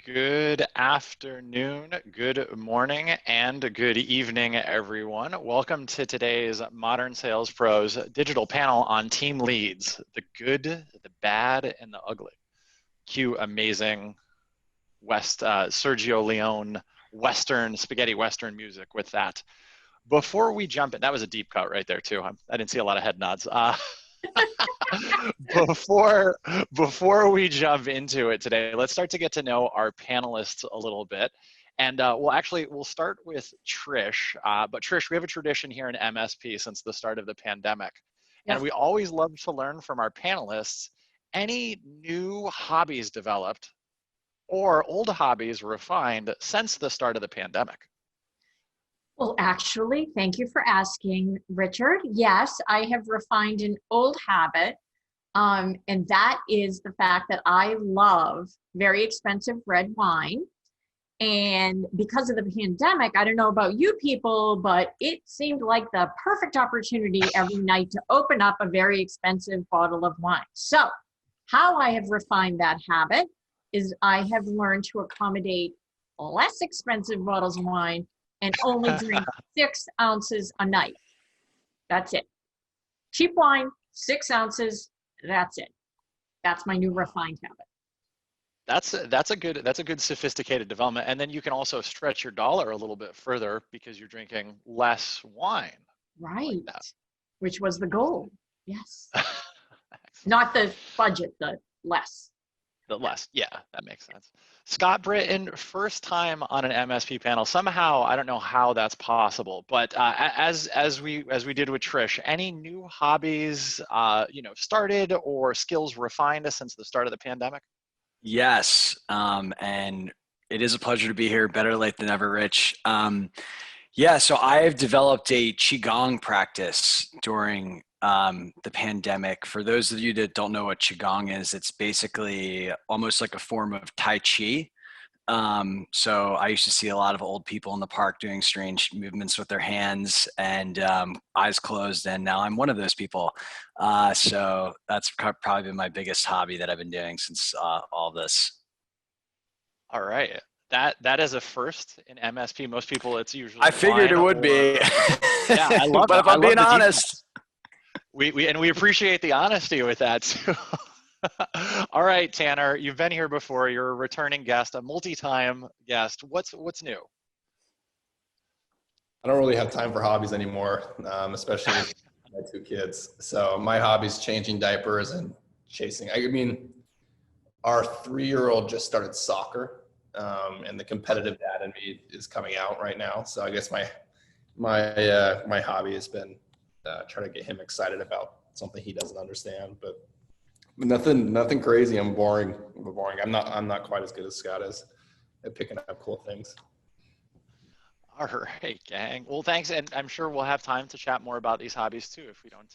Good afternoon, good morning, and good evening, everyone. Welcome to today's Modern Sales Pros digital panel on team leads, the good, the bad, and the ugly. Cue amazing Sergio Leone spaghetti Western music with that. Before we jump in, that was a deep cut right there too. I didn't see a lot of head nods. Before we jump into it today, let's start to get to know our panelists a little bit. And we'll start with Trish. But Trish, we have a tradition here in MSP since the start of the pandemic. Yes. And we always love to learn from our panelists any new hobbies developed or old hobbies refined since the start of the pandemic. Well, actually, thank you for asking, Richard. Yes, I have refined an old habit, and that is the fact that I love very expensive red wine. And because of the pandemic, I don't know about you people, but it seemed like the perfect opportunity every night to open up a very expensive bottle of wine. So how I have refined that habit is I have learned to accommodate less expensive bottles of wine and only drink 6 ounces a night. That's it. Cheap wine, 6 ounces, that's it. That's my new refined habit. That's a good sophisticated development. And then you can also stretch your dollar a little bit further because you're drinking less wine. Right. Like, which was the goal. Yes. Not the budget, the less. The less, yeah, that makes sense. Scott Britton, first time on an MSP panel. Somehow, I don't know how that's possible, but as we did with Trish, any new hobbies, started or skills refined since the start of the pandemic? Yes, and it is a pleasure to be here. Better late than never, Rich. So I've developed a Qigong practice during the pandemic. For those of you that don't know what Qigong is, it's basically almost like a form of Tai Chi. So I used to see a lot of old people in the park doing strange movements with their hands and eyes closed, and now I'm one of those people. So that's probably been my biggest hobby that I've been doing since all this. All right. That is a first in MSP. Most people, it's usually I figured it would be. Yeah, I love but it. if I'm being honest. We appreciate the honesty with that too. All right, Tanner, you've been here before. You're a returning guest, a multi-time guest. What's new? I don't really have time for hobbies anymore, especially with my 2 kids. So my hobby's changing diapers and chasing. I mean, our 3-year-old just started soccer, and the competitive dad in me is coming out right now. So I guess my hobby has been trying to get him excited about something he doesn't understand, but nothing crazy. I'm boring. I'm not quite as good as Scott is at picking up cool things. All right, gang. Well, thanks, and I'm sure we'll have time to chat more about these hobbies too if we don't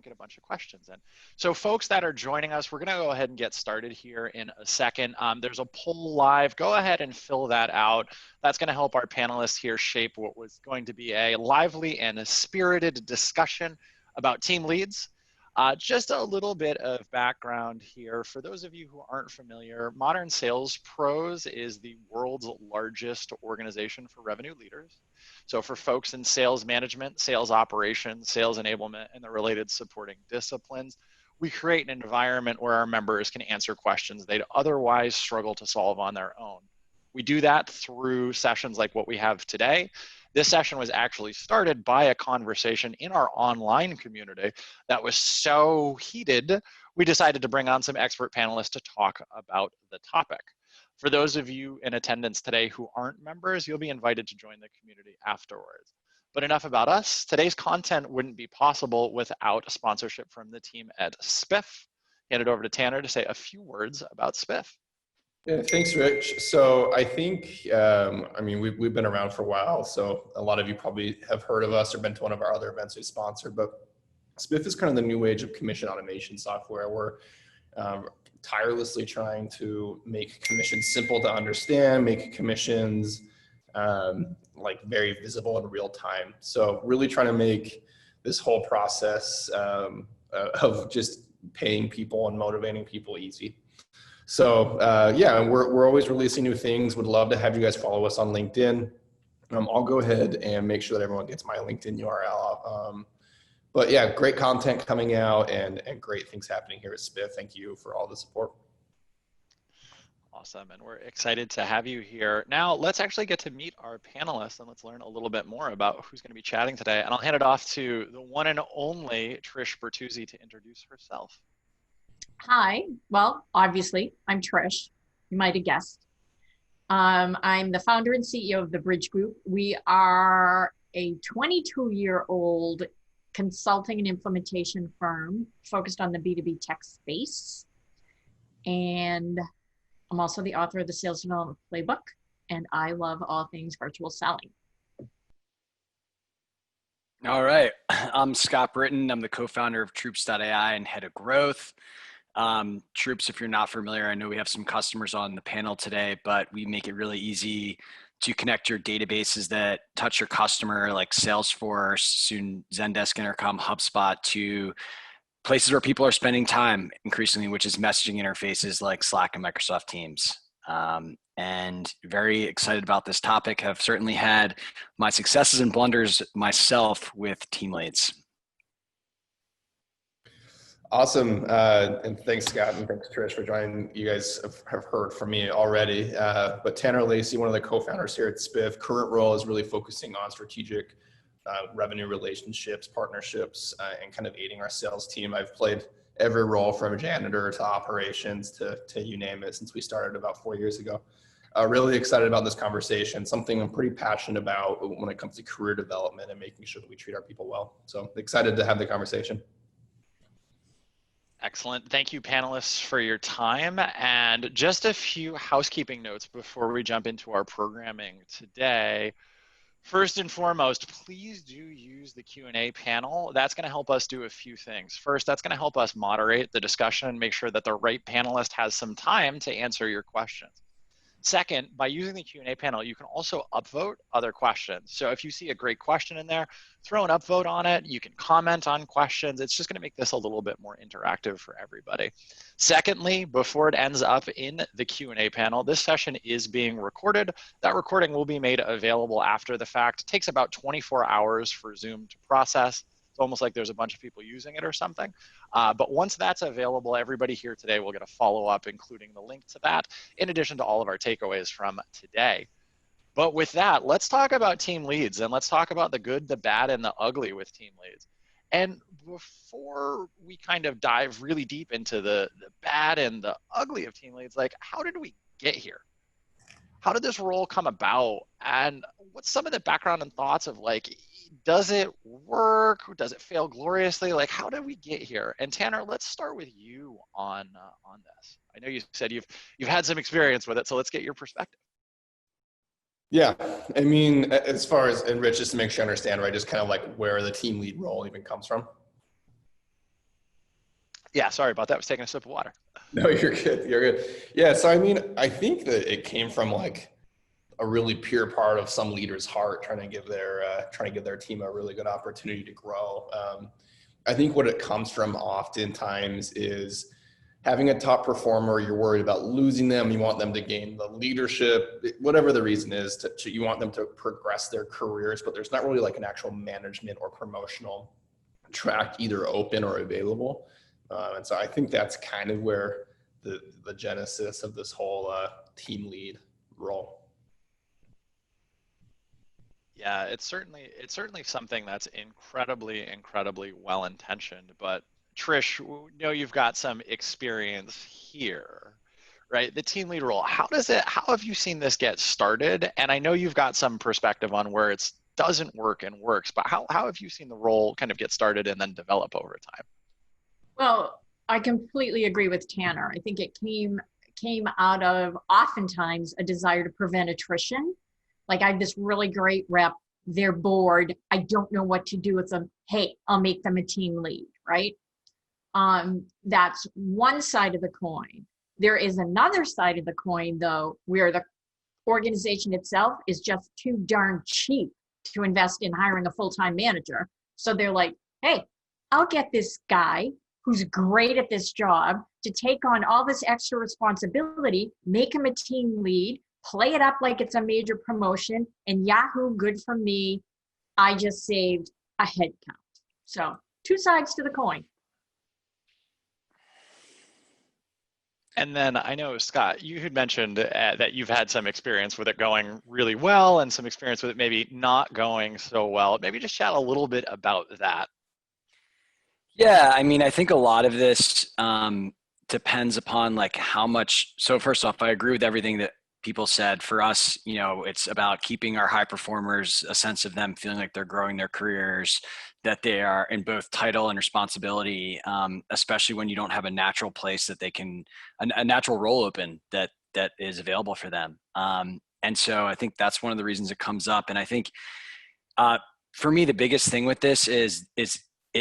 get a bunch of questions in. So, folks that are joining us, we're going to go ahead and get started here in a second. There's a poll live. Go ahead and fill that out. That's going to help our panelists here shape what was going to be a lively and a spirited discussion about team leads. Just a little bit of background here. For those of you who aren't familiar, Modern Sales Pros is the world's largest organization for revenue leaders. So for folks in sales management, sales operations, sales enablement, and the related supporting disciplines, we create an environment where our members can answer questions they'd otherwise struggle to solve on their own. We do that through sessions like what we have today. This session was actually started by a conversation in our online community that was so heated, we decided to bring on some expert panelists to talk about the topic. For those of you in attendance today who aren't members, you'll be invited to join the community afterwards. But enough about us. Today's content wouldn't be possible without a sponsorship from the team at Spiff. Hand it over to Tanner to say a few words about Spiff. Yeah, thanks, Rich. So I think, we've been around for a while, so a lot of you probably have heard of us or been to one of our other events we sponsor, but Spiff is kind of the new age of commission automation software. We're tirelessly trying to make commissions simple to understand, make commissions very visible in real time. So really trying to make this whole process of just paying people and motivating people easy. So yeah, and we're always releasing new things. Would love to have you guys follow us on LinkedIn. I'll go ahead and make sure that everyone gets my LinkedIn URL. But yeah, great content coming out and great things happening here at Spiff. Thank you for all the support. Awesome, and we're excited to have you here. Now, let's actually get to meet our panelists and let's learn a little bit more about who's going to be chatting today. And I'll hand it off to the one and only Trish Bertuzzi to introduce herself. Hi, well, obviously, I'm Trish. You might have guessed. I'm the founder and CEO of the Bridge Group. We are a 22-year-old consulting and implementation firm focused on the B2B tech space. And I'm also the author of the Sales Development Playbook, and I love all things virtual selling. All right. I'm Scott Britton. I'm the co-founder of Troops.ai and head of growth. Troops, if you're not familiar, I know we have some customers on the panel today, but we make it really easy to connect your databases that touch your customer, like Salesforce, soon Zendesk, Intercom, HubSpot, to places where people are spending time increasingly, which is messaging interfaces like Slack and Microsoft Teams. And very excited about this topic. Have certainly had my successes and blunders myself with team leads. Awesome. And thanks, Scott, and thanks, Trish, for joining. You guys have heard from me already. But Tanner Lacey, one of the co-founders here at Spiff, current role is really focusing on strategic revenue relationships, partnerships, and kind of aiding our sales team. I've played every role from janitor to operations to you name it since we started about 4 years ago. Really excited about this conversation, something I'm pretty passionate about when it comes to career development and making sure that we treat our people well. So excited to have the conversation. Excellent. Thank you, panelists, for your time. And just a few housekeeping notes before we jump into our programming today. First and foremost, please do use the Q&A panel. That's going to help us do a few things. First, that's going to help us moderate the discussion and make sure that the right panelist has some time to answer your questions. Second, by using the Q&A panel, you can also upvote other questions. So if you see a great question in there, throw an upvote on it. You can comment on questions. It's just going to make this a little bit more interactive for everybody. Secondly, before it ends up in the Q&A panel, this session is being recorded. That recording will be made available after the fact. It takes about 24 hours for Zoom to process. It's almost like there's a bunch of people using it or something. But once that's available, everybody here today will get a follow-up, including the link to that, in addition to all of our takeaways from today. But with that, let's talk about team leads, and let's talk about the good, the bad, and the ugly with team leads. And before we kind of dive really deep into the bad and the ugly of team leads, like, how did we get here? How did this role come about? And what's some of the background and thoughts of, like, does it work? Does it fail gloriously? Like, how did we get here? And Tanner, let's start with you on this. I know you said you've had some experience with it, so let's get your perspective. Yeah, I mean, as far as, and Rich, just to make sure I understand, right, just kind of like where the team lead role even comes from. Yeah, sorry about that. I was taking a sip of water. No, you're good. You're good. Yeah, so I mean, I think that it came from like a really pure part of some leader's heart, trying to give their team a really good opportunity to grow. I think what it comes from oftentimes is having a top performer. You're worried about losing them. You want them to gain the leadership, whatever the reason is. You want them to progress their careers, but there's not really like an actual management or promotional track either open or available. And so I think that's kind of where the genesis of this whole team lead role. Yeah, it's certainly something that's incredibly well-intentioned. But Trish, you know, you've got some experience here, right? The team lead role. How have you seen this get started? And I know you've got some perspective on where it doesn't work and works, but how have you seen the role kind of get started and then develop over time? Well, I completely agree with Tanner. I think it came out of oftentimes a desire to prevent attrition. Like, I have this really great rep, they're bored, I don't know what to do with them. Hey, I'll make them a team lead, right? That's one side of the coin. There is another side of the coin, though, where the organization itself is just too darn cheap to invest in hiring a full-time manager. So they're like, hey, I'll get this guy who's great at this job to take on all this extra responsibility, make him a team lead, play it up like it's a major promotion, and yahoo, good for me. I just saved a head count. So 2 sides to the coin. And then I know, Scott, you had mentioned that you've had some experience with it going really well and some experience with it maybe not going so well. Maybe just chat a little bit about that. Yeah, I mean, I think a lot of this depends upon like how much. So first off, I agree with everything that people said. For us, you know, it's about keeping our high performers a sense of them feeling like they're growing their careers, that they are in both title and responsibility, especially when you don't have a natural place that they can, a natural role open that is available for them. And so I think that's one of the reasons it comes up. And I think for me, the biggest thing with this is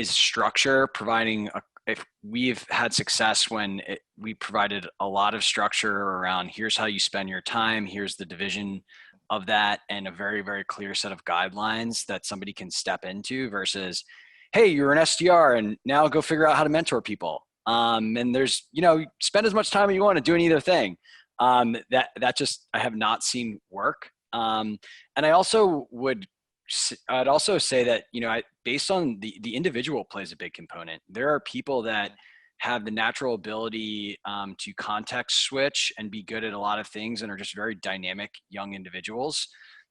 structure. Providing if we've had success when we provided a lot of structure around here's how you spend your time, here's the division of that, and a very, very clear set of guidelines that somebody can step into versus, hey, you're an SDR and now go figure out how to mentor people. And there's, you know, spend as much time as you want to doing either thing. That just, I have not seen work. And I'd also say that, you know, based on the individual plays a big component. There are people that have the natural ability to context switch and be good at a lot of things and are just very dynamic young individuals.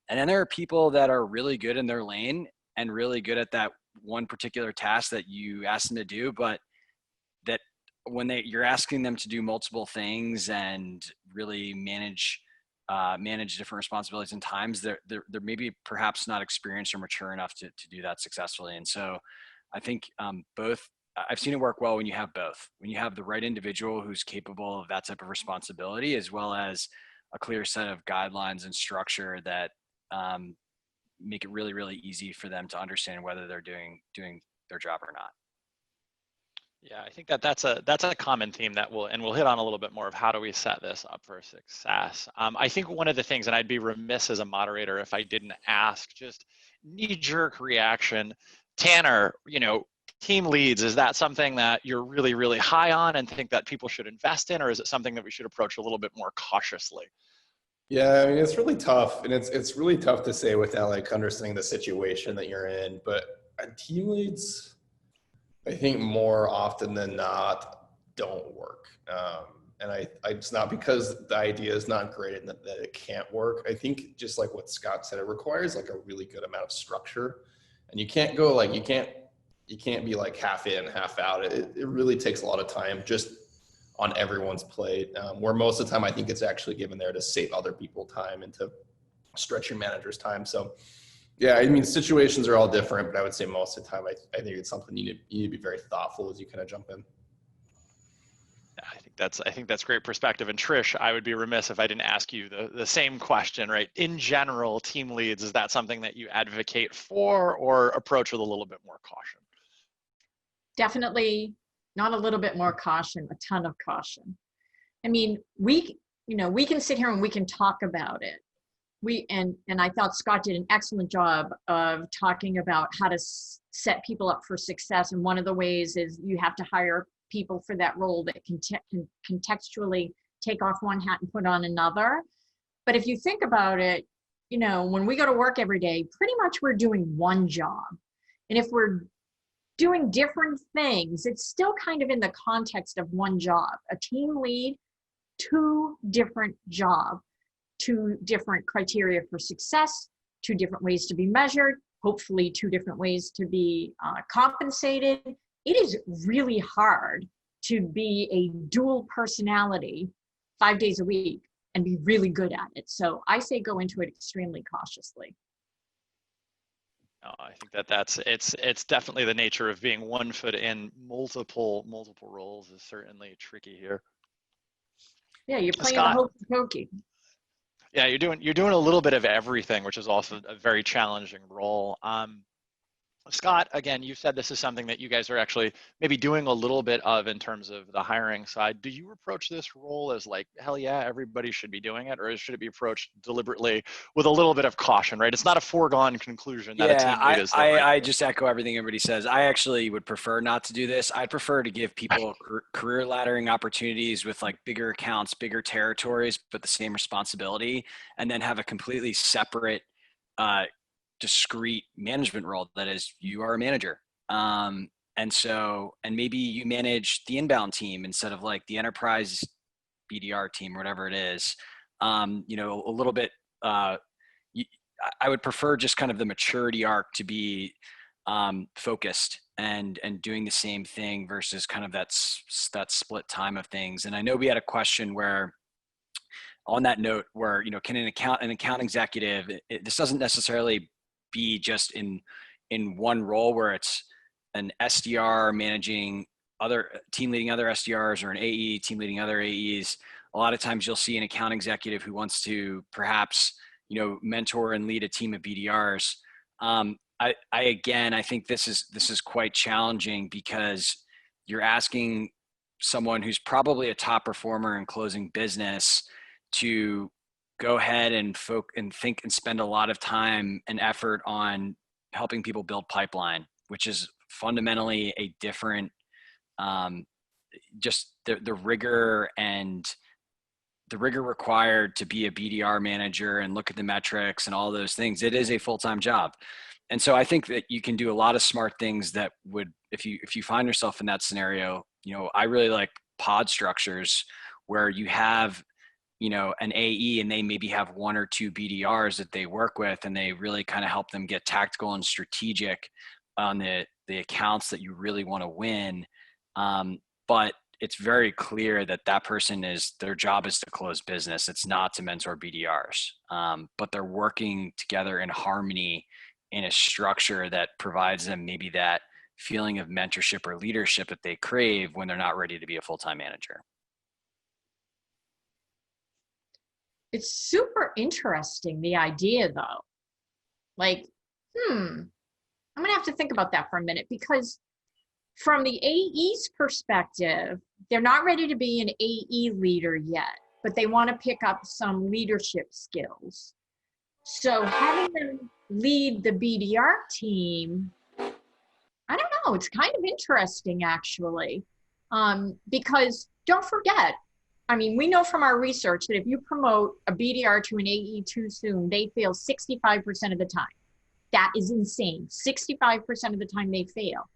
And then there are people that are really good in their lane and really good at that one particular task that you ask them to do, but that when you're asking them to do multiple things and really manage different responsibilities and times, they're maybe perhaps not experienced or mature enough to do that successfully. And so I think I've seen it work well when you have both, when you have the right individual who's capable of that type of responsibility, as well as a clear set of guidelines and structure that make it really, really easy for them to understand whether they're doing their job or not. Yeah, I think that's a common theme that we'll hit on a little bit more of how do we set this up for success. I think one of the things, and I'd be remiss as a moderator if I didn't ask, just knee-jerk reaction, Tanner, you know, team leads, is that something that you're really, really high on and think that people should invest in, or is it something that we should approach a little bit more cautiously? Yeah, I mean, it's really tough, and it's really tough to say without like understanding the situation that you're in. But team leads, I think more often than not, don't work. And it's not because the idea is not great and that it can't work. I think just like what Scott said, it requires like a really good amount of structure, and you can't go like you can't be like half in, half out. It really takes a lot of time just on everyone's plate. Where most of the time, I think it's actually given there to save other people time and to stretch your manager's time. So, yeah, I mean, situations are all different, but I would say most of the time, I think it's something you need to be very thoughtful as you kind of jump in. Yeah, I think that's great perspective. And Trish, I would be remiss if I didn't ask you the same question, right? In general, team leads, is that something that you advocate for or approach with a little bit more caution? Definitely not a little bit more caution, a ton of caution. I mean, we can sit here and we can talk about it. And I thought Scott did an excellent job of talking about how to set people up for success. And one of the ways is you have to hire people for that role that can contextually take off one hat and put on another. But if you think about it, you know, when we go to work every day, pretty much we're doing one job. And if we're doing different things, it's still kind of in the context of one job. A team lead, 2 different jobs, 2 different criteria for success, 2 different ways to be measured, hopefully 2 different ways to be compensated. It is really hard to be a dual personality 5 days a week and be really good at it. So I say go into it extremely cautiously. No, I think it's definitely the nature of being one foot in multiple roles is certainly tricky here. Yeah, you're playing Scott, the hokey pokey. Yeah, you're doing a little bit of everything, which is also a very challenging role. Scott, again, you said this is something that you guys are actually maybe doing a little bit of in terms of the hiring side. Do you approach this role as like, hell yeah, everybody should be doing it? Or should it be approached deliberately with a little bit of caution, right? It's not a foregone conclusion that a Yeah, team lead is the right I person. just echo everything everybody says. I actually would prefer not to do this. I'd prefer to give people career laddering opportunities with like bigger accounts, bigger territories, but the same responsibility, and then have a completely separate, uh, discrete management role that is you are a manager. And maybe you manage the inbound team instead of like the enterprise BDR team or whatever it is. A little bit, I would prefer just kind of the maturity arc to be focused and doing the same thing versus kind of that split time of things. And I know we had a question where, on that note, where can an account executive, this doesn't necessarily be just in one role where it's an SDR managing other team leading other SDRs, or an AE team leading other AEs. A lot of times you'll see an account executive who wants to perhaps mentor and lead a team of BDRs. I think this is quite challenging because you're asking someone who's probably a top performer in closing business to go ahead and think and spend a lot of time and effort on helping people build pipeline, which is fundamentally a different, just the rigor and the rigor required to be a BDR manager and look at the metrics and all those things. It is a full-time job. And so I think that you can do a lot of smart things that would, if you find yourself in that scenario, I really like pod structures where you have, an AE and they maybe have one or two BDRs that they work with, and they really kind of help them get tactical and strategic on the accounts that you really want to win. But it's very clear that that person their job is to close business. It's not to mentor BDRs, but they're working together in harmony in a structure that provides them maybe that feeling of mentorship or leadership that they crave when they're not ready to be a full-time manager. It's super interesting, the idea though. Like, I'm gonna have to think about that for a minute, because from the AE's perspective, they're not ready to be an AE leader yet, but they want to pick up some leadership skills. So having them lead the BDR team, I don't know, it's kind of interesting actually, because don't forget, I mean, we know from our research that if you promote a BDR to an AE too soon, they fail 65% of the time. That is insane. 65% of the time they fail.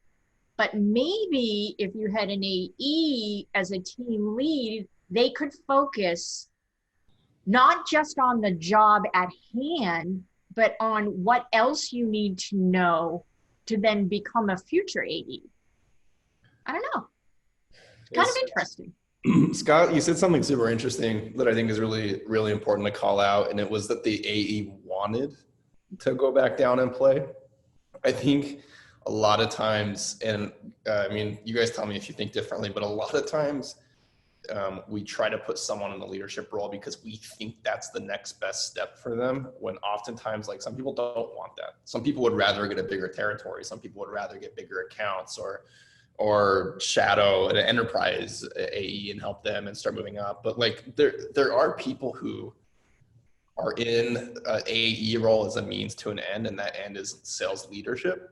But maybe if you had an AE as a team lead, they could focus not just on the job at hand, but on what else you need to know to then become a future AE. I don't know. It's kind of interesting. Scott, you said something super interesting that I think is really, really important to call out. And it was that the AE wanted to go back down and play. I think a lot of times, and I mean, you guys tell me if you think differently, but a lot of times we try to put someone in the leadership role because we think that's the next best step for them, when oftentimes, like, some people don't want that. Some people would rather get a bigger territory. Some people would rather get bigger accounts or shadow an enterprise AE and help them and start moving up. But like there are people who are in an AE role as a means to an end, and that end is sales leadership.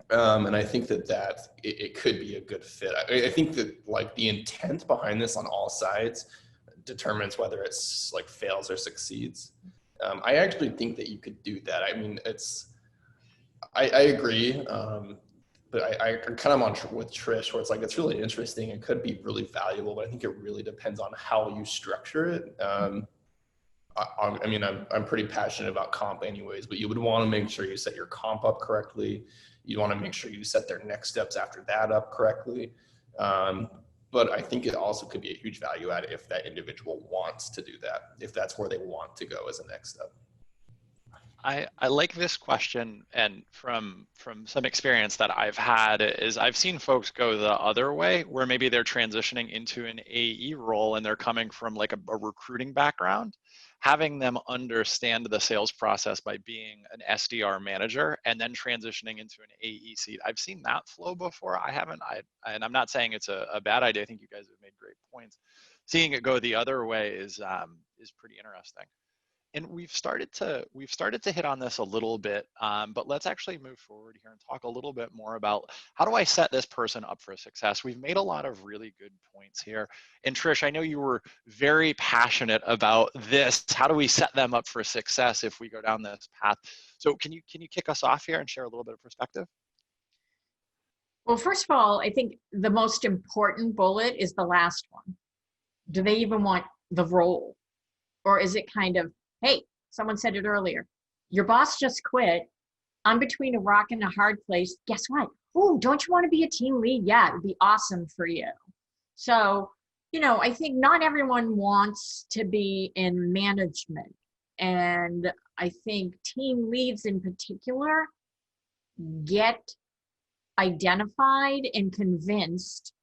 And I think that it could be a good fit. I think that like the intent behind this on all sides determines whether it's like fails or succeeds. I actually think that you could do that. I mean, I agree. But I kind of on with Trish, where it's like, it's really interesting. It could be really valuable, but I think it really depends on how you structure it. I mean, I'm pretty passionate about comp anyways, but you would want to make sure you set your comp up correctly. You want to make sure you set their next steps after that up correctly. But I think it also could be a huge value add if that individual wants to do that, if that's where they want to go as a next step. I like this question, and from some experience that I've had is I've seen folks go the other way, where maybe they're transitioning into an AE role and they're coming from like a recruiting background, having them understand the sales process by being an SDR manager and then transitioning into an AE seat. I've seen that flow before. I haven't, and I'm not saying it's a bad idea. I think you guys have made great points. Seeing it go the other way is pretty interesting. And we've started to hit on this a little bit, but let's actually move forward here and talk a little bit more about how do I set this person up for success. We've made a lot of really good points here. And Trish, I know you were very passionate about this. How do we set them up for success if we go down this path? So can you kick us off here and share a little bit of perspective? Well, first of all, I think the most important bullet is the last one. Do they even want the role? Or is it kind of, hey, someone said it earlier, your boss just quit. I'm between a rock and a hard place. Guess what? Oh, don't you want to be a team lead? Yeah, it would be awesome for you. So, I think not everyone wants to be in management. And I think team leads in particular get identified and convinced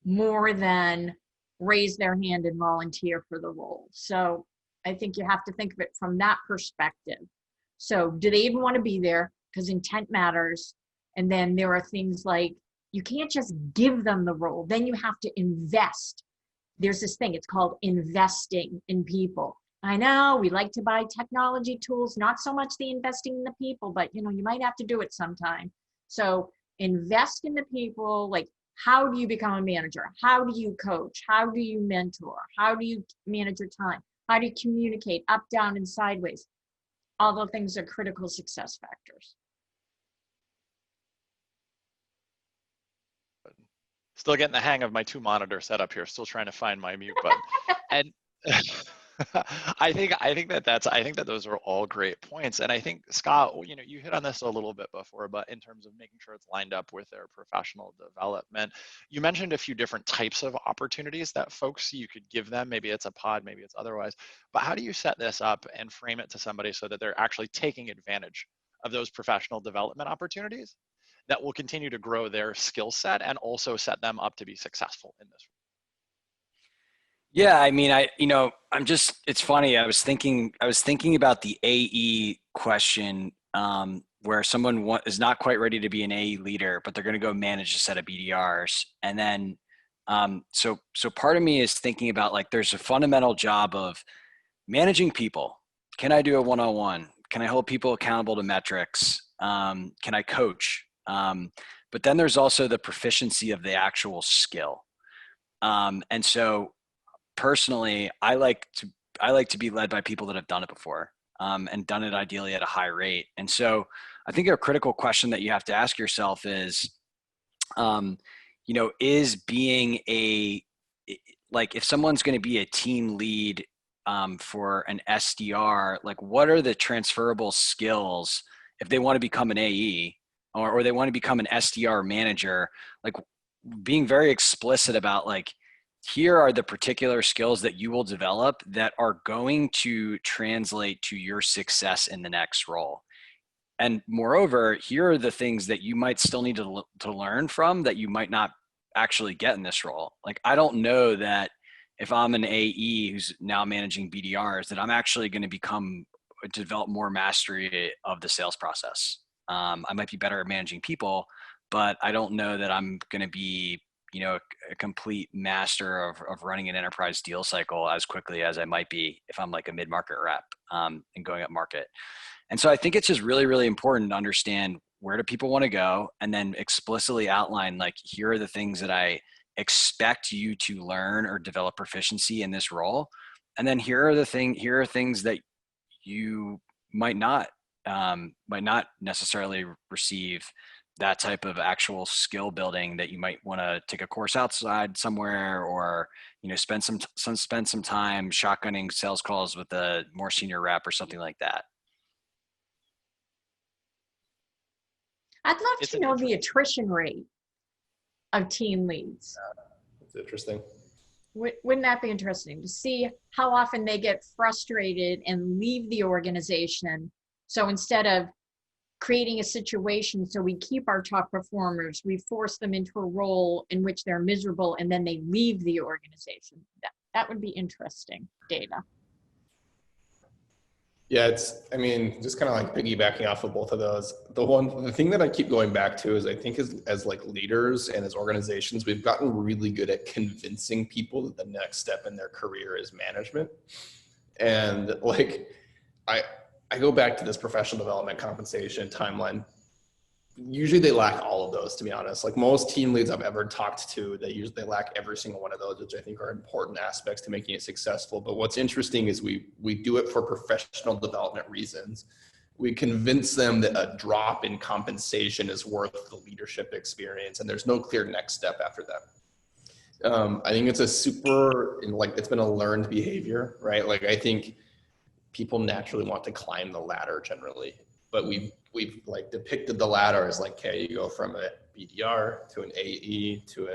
more than raise their hand and volunteer for the role. So I think you have to think of it from that perspective. So do they even want to be there? Because intent matters. And then there are things like, you can't just give them the role. Then you have to invest. There's this thing, it's called investing in people. I know we like to buy technology tools, not so much the investing in the people, but you might have to do it sometime. So invest in the people. Like, how do you become a manager? How do you coach? How do you mentor? How do you manage your time? How do you communicate up, down, and sideways? All those things are critical success factors. Still getting the hang of my 2-monitor setup here. Still trying to find my mute button. And I think that those are all great points. And I think, Scott, you hit on this a little bit before, but in terms of making sure it's lined up with their professional development, you mentioned a few different types of opportunities that folks you could give them. Maybe it's a pod, maybe it's otherwise. But how do you set this up and frame it to somebody so that they're actually taking advantage of those professional development opportunities that will continue to grow their skill set and also set them up to be successful in this? Yeah, I mean, it's funny. I was thinking about the AE question, where someone is not quite ready to be an AE leader, but they're going to go manage a set of BDRs. And then, so part of me is thinking about, like, there's a fundamental job of managing people. Can I do a one-on-one? Can I hold people accountable to metrics? Can I coach? But then there's also the proficiency of the actual skill. And so, personally, I like to be led by people that have done it before, and done it ideally at a high rate. And so I think a critical question that you have to ask yourself is, is being if someone's going to be a team lead for an SDR, like, what are the transferable skills if they want to become an AE or they want to become an SDR manager, like being very explicit about, like, here are the particular skills that you will develop that are going to translate to your success in the next role. And moreover, here are the things that you might still need to learn from that you might not actually get in this role. Like, I don't know that if I'm an AE who's now managing BDRs, that I'm actually going to develop more mastery of the sales process. I might be better at managing people, but I don't know that I'm going to be a complete master of running an enterprise deal cycle as quickly as I might be if I'm like a mid-market rep, and going up market. And so I think it's just really, really important to understand, where do people want to go, and then explicitly outline, like, here are the things that I expect you to learn or develop proficiency in this role. And then here are things that you might not necessarily receive that type of actual skill building, that you might want to take a course outside somewhere, or spend some time shotgunning sales calls with a more senior rep or something like that. I'd love to know the attrition rate of team leads. That's interesting. Wouldn't that be interesting to see how often they get frustrated and leave the organization So instead of creating a situation so we keep our top performers, we force them into a role in which they're miserable and then they leave the organization. That would be interesting data. Yeah, I mean, just kind of like piggybacking off of both of those. The thing that I keep going back to is I think as like leaders and as organizations, we've gotten really good at convincing people that the next step in their career is management. And like, I go back to this professional development compensation timeline. Usually they lack all of those, to be honest. Like most team leads I've ever talked to, they lack every single one of those, which I think are important aspects to making it successful. But what's interesting is we do it for professional development reasons. We convince them that a drop in compensation is worth the leadership experience, and there's no clear next step after that. I think it's it's been a learned behavior, right? Like I think people naturally want to climb the ladder generally, but we've like depicted the ladder as like, okay, you go from a BDR to an AE to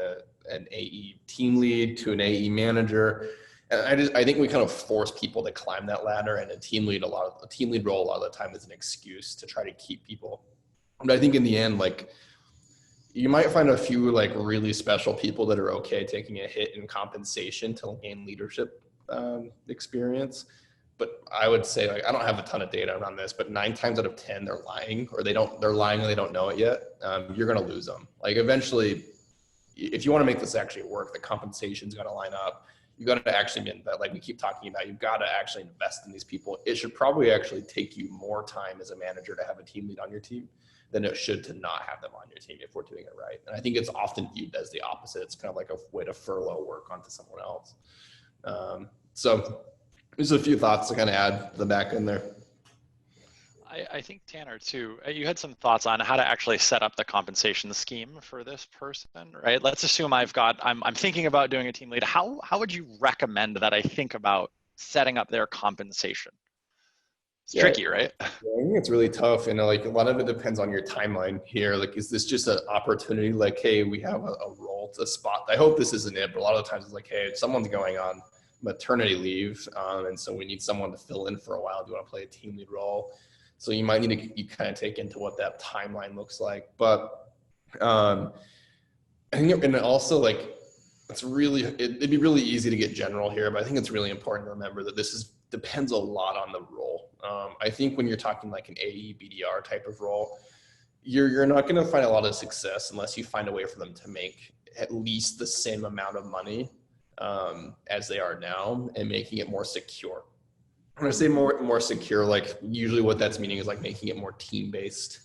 an AE team lead to an AE manager. And I think we kind of force people to climb that ladder, and a team lead role a lot of the time is an excuse to try to keep people. But I think in the end, like you might find a few like really special people that are okay taking a hit in compensation to gain leadership experience. But I would say, like, I don't have a ton of data around this, but 9 times out of 10, they're lying, or they're lying and they don't know it yet. You're going to lose them. Like eventually, if you want to make this actually work, the compensation's got to line up. You got to actually invest, like we keep talking about, you've got to actually invest in these people. It should probably actually take you more time as a manager to have a team lead on your team than it should to not have them on your team if we're doing it right. And I think it's often viewed as the opposite. It's kind of like a way to furlough work onto someone else. So there's a few thoughts to kind of add to the back end there. I think Tanner too, you had some thoughts on how to actually set up the compensation scheme for this person, right? Let's assume I'm thinking about doing a team lead. How would you recommend that I think about setting up their compensation? It's tricky, right? Yeah, I think it's really tough. And like a lot of it depends on your timeline here. Like, is this just an opportunity? Like, hey, we have a role, a spot. I hope this isn't it, but a lot of the times it's like, hey, someone's going on maternity leave. And so we need someone to fill in for a while. Do you want to play a team lead role? So you might need to kind of take into what that timeline looks like. But I think, and also like, it'd be really easy to get general here, but I think it's really important to remember that depends a lot on the role. I think when you're talking like an AE, BDR type of role, you're not going to find a lot of success unless you find a way for them to make at least the same amount of money as they are now, and making it more secure. When I say more secure, like usually what that's meaning is like making it more team-based,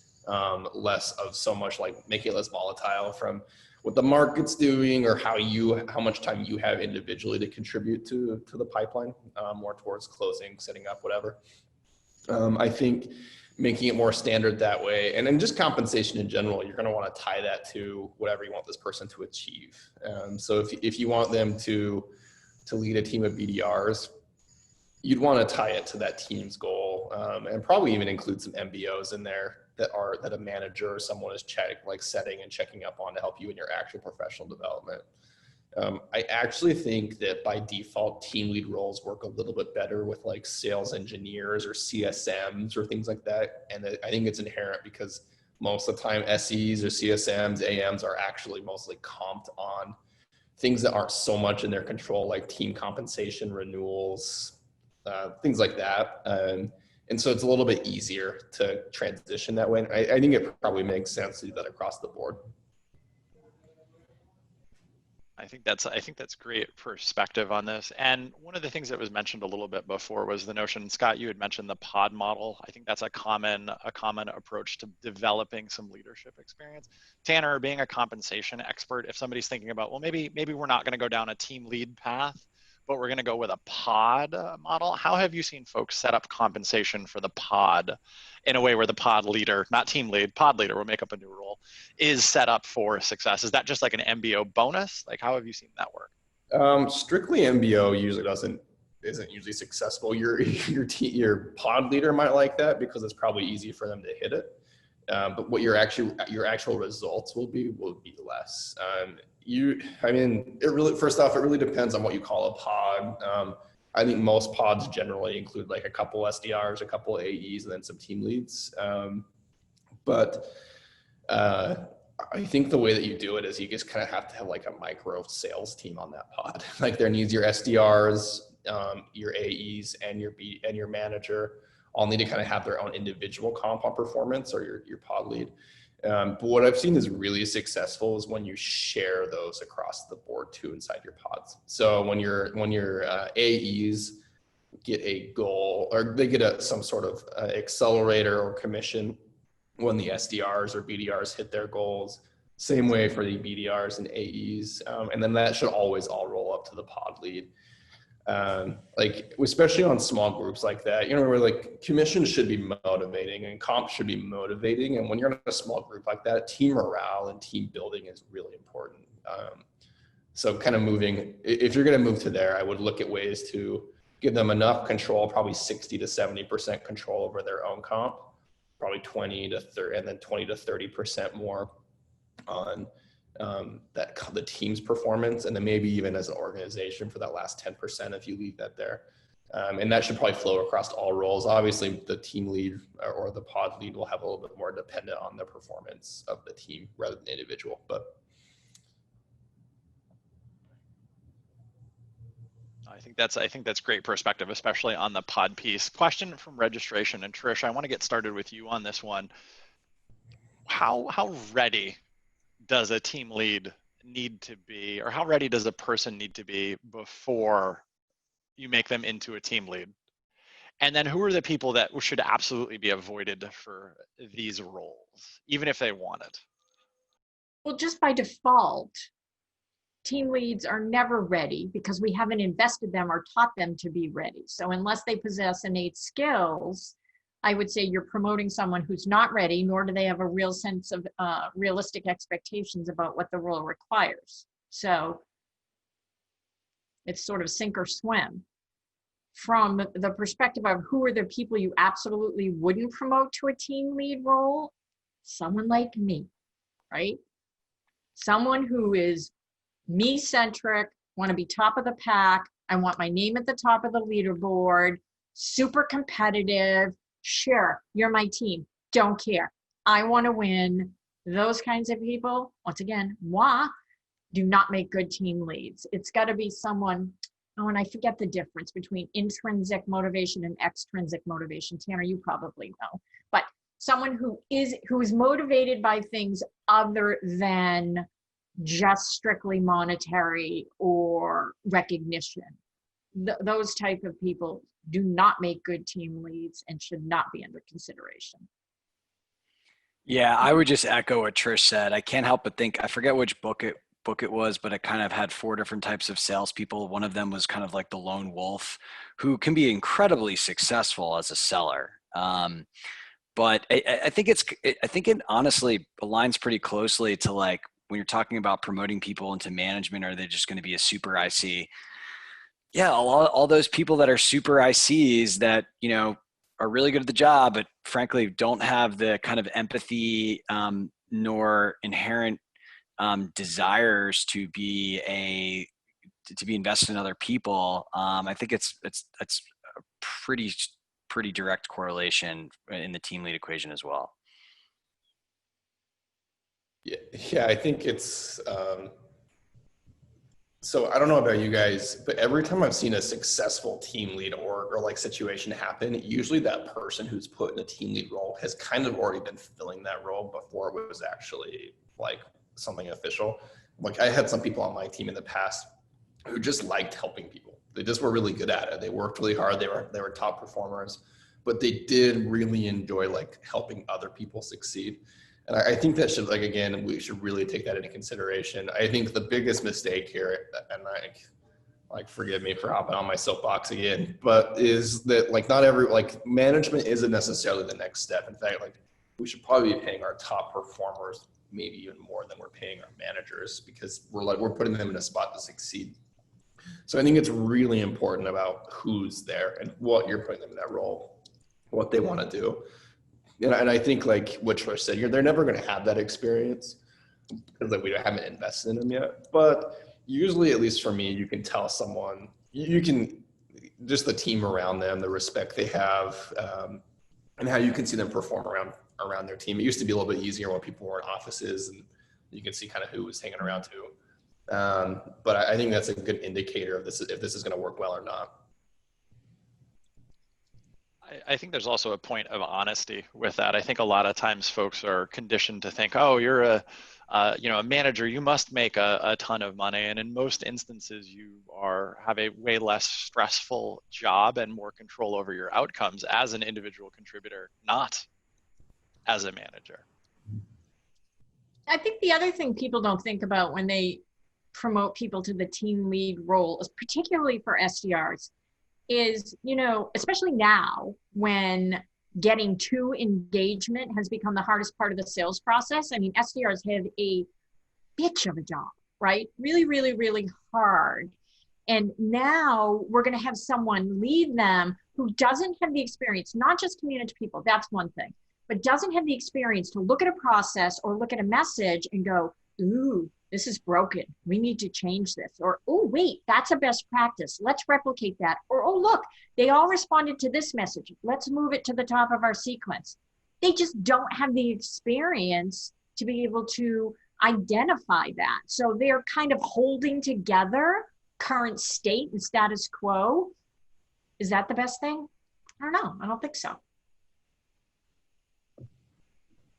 less of so much like making it less volatile from what the market's doing or how much time you have individually to contribute to the pipeline, more towards closing, setting up, whatever. I think making it more standard that way, and then just compensation in general, you're going to want to tie that to whatever you want this person to achieve. So if you want them to lead a team of BDRs, you'd want to tie it to that team's goal, and probably even include some MBOs in there that a manager or someone is setting and checking up on to help you in your actual professional development. I actually think that by default, team lead roles work a little bit better with like sales engineers or CSMs or things like that. And I think it's inherent because most of the time SEs or CSMs, AMs are actually mostly comped on things that aren't so much in their control, like team compensation, renewals, things like that. And so it's a little bit easier to transition that way. And I think it probably makes sense to do that across the board. I think that's great perspective on this. And one of the things that was mentioned a little bit before was the notion, Scott, you had mentioned the pod model. I think that's a common approach to developing some leadership experience. Tanner, being a compensation expert, if somebody's thinking about, well, maybe we're not going to go down a team lead path, but we're going to go with a pod model. How have you seen folks set up compensation for the pod in a way where the pod leader, not team lead, pod leader, will make up a new role, is set up for success? Is that just like an MBO bonus? Like, how have you seen that work? Strictly MBO usually isn't usually successful. Your pod leader might like that because it's probably easy for them to hit it. But what your actual results will be less. First off, it really depends on what you call a pod. I think most pods generally include like a couple SDRs, a couple AEs, and then some team leads. But I think the way that you do it is you just kind of have to have like a micro sales team on that pod. Like there needs your SDRs, your AEs, and your manager all need to kind of have their own individual comp on performance, or your pod lead. But what I've seen is really successful is when you share those across the board too inside your pods. So when your AEs get a goal, or they get some sort of accelerator or commission when the SDRs or BDRs hit their goals, same way for the BDRs and AEs. And then that should always all roll up to the pod lead. Like especially on small groups like that, you know, where like commission should be motivating and comp should be motivating. And when you're in a small group like that, team morale and team building is really important. So kind of moving, if you're going to move to there, I would look at ways to give them enough control, probably 60 to 70% control over their own comp, probably 20 to 30, and then 20 to 30% more on the team's performance, and then maybe even as an organization for that last 10% if you leave that there. And that should probably flow across all roles. Obviously, the team lead or the pod lead will have a little bit more dependent on the performance of the team rather than the individual. But I think that's great perspective, especially on the pod piece. Question from registration, and Trish, I want to get started with you on this one. How ready does a team lead need to be, or how ready does a person need to be before you make them into a team lead? And then who are the people that should absolutely be avoided for these roles, even if they want it? Well, just by default, team leads are never ready because we haven't invested them or taught them to be ready. So unless they possess innate skills, I would say you're promoting someone who's not ready, nor do they have a real sense of realistic expectations about what the role requires. So it's sort of sink or swim. From the perspective of who are the people you absolutely wouldn't promote to a team lead role, someone like me, right? Someone who is me-centric, want to be top of the pack. I want my name at the top of the leaderboard, super competitive. Sure, you're my team. Don't care. I want to win. Those kinds of people, once again, do not make good team leads. It's got to be someone, and I forget the difference between intrinsic motivation and extrinsic motivation. Tanner, you probably know. But someone who is motivated by things other than just strictly monetary or recognition. Those type of people do not make good team leads and should not be under consideration. Yeah, I would just echo what Trish said. I can't help but think, I forget which book it was, but it kind of had 4 different types of salespeople. One of them was kind of like the lone wolf, who can be incredibly successful as a seller. But I think it honestly aligns pretty closely to like when you're talking about promoting people into management, are they just going to be a super IC? Yeah, all those people that are super ICs that, you know, are really good at the job, but frankly don't have the kind of empathy nor inherent desires to be invested in other people. I think it's a pretty direct correlation in the team lead equation as well. Yeah, I think it's, so I don't know about you guys, but every time I've seen a successful team lead or like situation happen, usually that person who's put in a team lead role has kind of already been filling that role before it was actually like something official. Like I had some people on my team in the past who just liked helping people. They just were really good at it. They worked really hard. They were top performers, but they did really enjoy like helping other people succeed. And I think that should, like, again, we should really take that into consideration. I think the biggest mistake here, and like forgive me for hopping on my soapbox again, but is that like not every, like management isn't necessarily the next step. In fact, like we should probably be paying our top performers maybe even more than we're paying our managers, because we're putting them in a spot to succeed. So I think it's really important about who's there and what you're putting them in that role, what they want to do. And I think like what Trish said, they're never going to have that experience because like we haven't invested in them yet. But usually, at least for me, you can tell someone, just the team around them, the respect they have, and how you can see them perform around their team. It used to be a little bit easier when people were in offices and you could see kind of who was hanging around too. But I think that's a good indicator of this, if this is going to work well or not. I think there's also a point of honesty with that. I think a lot of times folks are conditioned to think, oh, you're a manager, you must make a ton of money. And in most instances, you have a way less stressful job and more control over your outcomes as an individual contributor, not as a manager. I think the other thing people don't think about when they promote people to the team lead role, particularly for SDRs, is, especially now when getting to engagement has become the hardest part of the sales process. I mean, SDRs have a bitch of a job, right? Really, really, really hard. And now we're going to have someone lead them who doesn't have the experience, not just to manage people, that's one thing, but doesn't have the experience to look at a process or look at a message and go, ooh, this is broken. We need to change this. Or, oh, wait, that's a best practice. Let's replicate that. Or, oh, look, they all responded to this message. Let's move it to the top of our sequence. They just don't have the experience to be able to identify that. So they're kind of holding together current state and status quo. Is that the best thing? I don't know. I don't think so.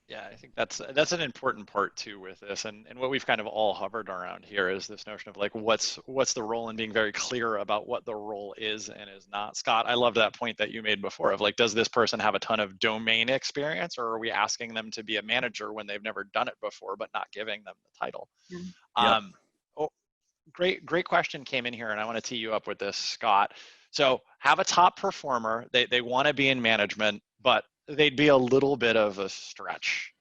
Yeah, I think that's an important part too with this, and what we've kind of all hovered around here is this notion of like what's the role, and being very clear about what the role is and is not. Scott, I loved that point that you made before of like, does this person have a ton of domain experience, or are we asking them to be a manager when they've never done it before, but not giving them the title? Yep. Great question came in here, and I want to tee you up with this, Scott. So have a top performer, they want to be in management, but they'd be a little bit of a stretch.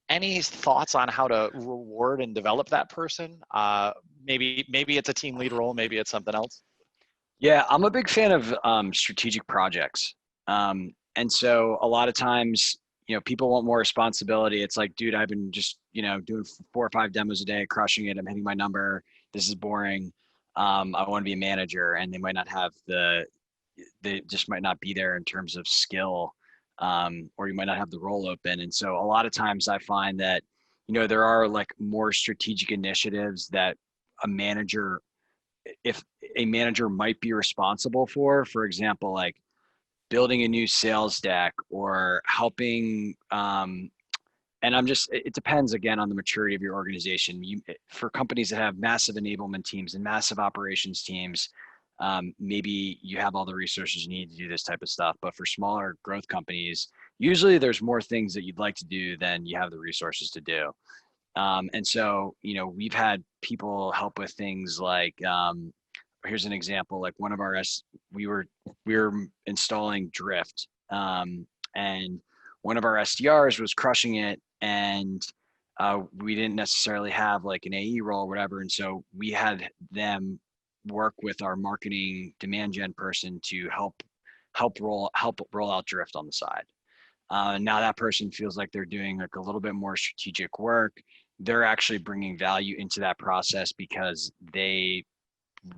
Any thoughts on how to reward and develop that person? Maybe it's a team lead role, maybe it's something else. Yeah, I'm a big fan of strategic projects. And so a lot of times, people want more responsibility. It's like, dude, I've been just, doing 4 or 5 demos a day, crushing it. I'm hitting my number. This is boring. I want to be a manager, and they might not have they just might not be there in terms of skill. Or you might not have the role open. And so a lot of times I find that, there are like more strategic initiatives that if a manager might be responsible for example, like building a new sales deck or helping, it depends again on the maturity of your organization. For companies that have massive enablement teams and massive operations teams, maybe you have all the resources you need to do this type of stuff. But for smaller growth companies, usually there's more things that you'd like to do than you have the resources to do. And so, we've had people help with things like, here's an example, like one of our, we were installing Drift, and one of our SDRs was crushing it, and we didn't necessarily have like an AE role or whatever. And so we had them work with our marketing demand gen person to help roll out Drift on the side. Now that person feels like they're doing like a little bit more strategic work. They're actually bringing value into that process because they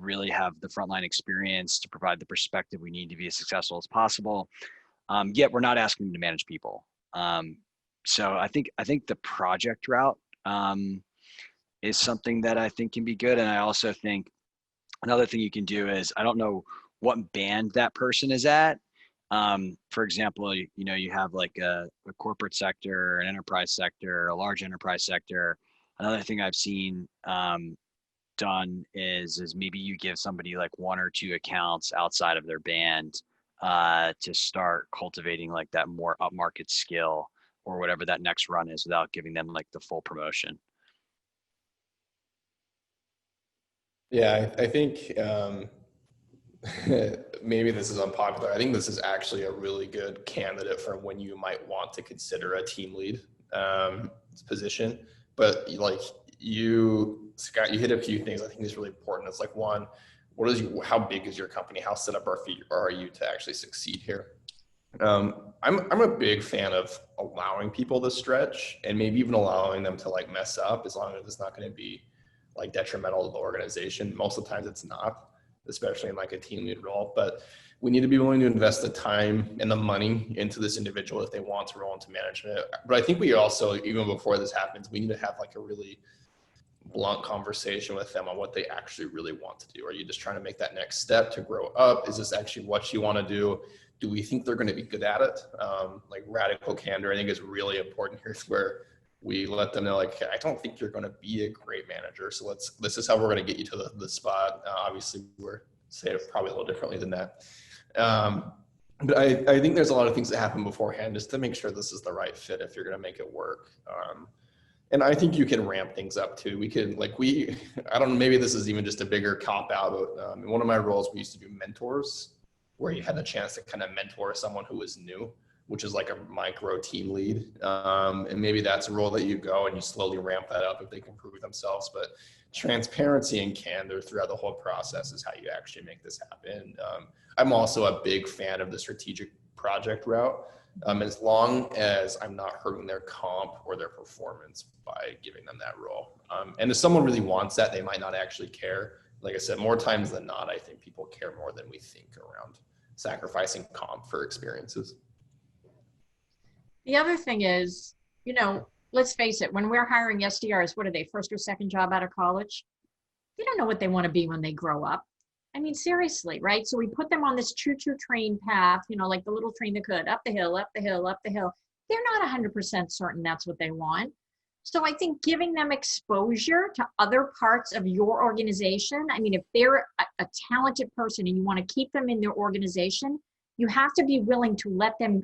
really have the frontline experience to provide the perspective we need to be as successful as possible. Yet we're not asking them to manage people. So I think the project route is something that I think can be good. And I also think another thing you can do is, I don't know what band that person is at. For example, you have like a corporate sector, an enterprise sector, a large enterprise sector. Another thing I've seen done is maybe you give somebody like 1 or 2 accounts outside of their band to start cultivating like that more upmarket skill or whatever that next run is, without giving them like the full promotion. Yeah, I think maybe this is unpopular. I think this is actually a really good candidate for when you might want to consider a team lead position. But like Scott, you hit a few things I think is really important. It's like, one, how big is your company? How set up are you to actually succeed here? I'm a big fan of allowing people to stretch, and maybe even allowing them to like mess up, as long as it's not going to be like detrimental to the organization. Most of the times it's not. especially in like a team lead role. But we need to be willing to invest the time and the money into this individual if they want to roll into management. But I think we also, even before this happens, we need to have like a really blunt conversation with them on what they actually really want to do. Are you just trying to make that next step to grow up? Is this actually what you want to do? Do we think they're going to be good at it? Like radical candor, I think is really important here, where we let them know, like, I don't think you're going to be a great manager. So this is how we're going to get you to the spot. Obviously, we're say it probably a little differently than that. But I think there's a lot of things that happen beforehand just to make sure this is the right fit if you're going to make it work. And I think you can ramp things up too. We can, like, I don't know, maybe this is even just a bigger cop out. In one of my roles, we used to do mentors, where you had the chance to kind of mentor someone who was new, which is like a micro team lead. And maybe that's a role that you go and you slowly ramp that up if they can prove themselves. But transparency and candor throughout the whole process is how you actually make this happen. I'm also a big fan of the strategic project route. As long as I'm not hurting their comp or their performance by giving them that role. And if someone really wants that, they might not actually care. Like I said, more times than not, I think people care more than we think around sacrificing comp for experiences. The other thing is, let's face it, when we're hiring SDRs, what are they, first or second job out of college? They don't know what they want to be when they grow up. I mean, seriously, right? So we put them on this choo-choo train path, like the little train that could, up the hill, up the hill, up the hill. They're not 100% certain that's what they want. So I think giving them exposure to other parts of your organization, I mean, if they're a talented person and you want to keep them in their organization, you have to be willing to let them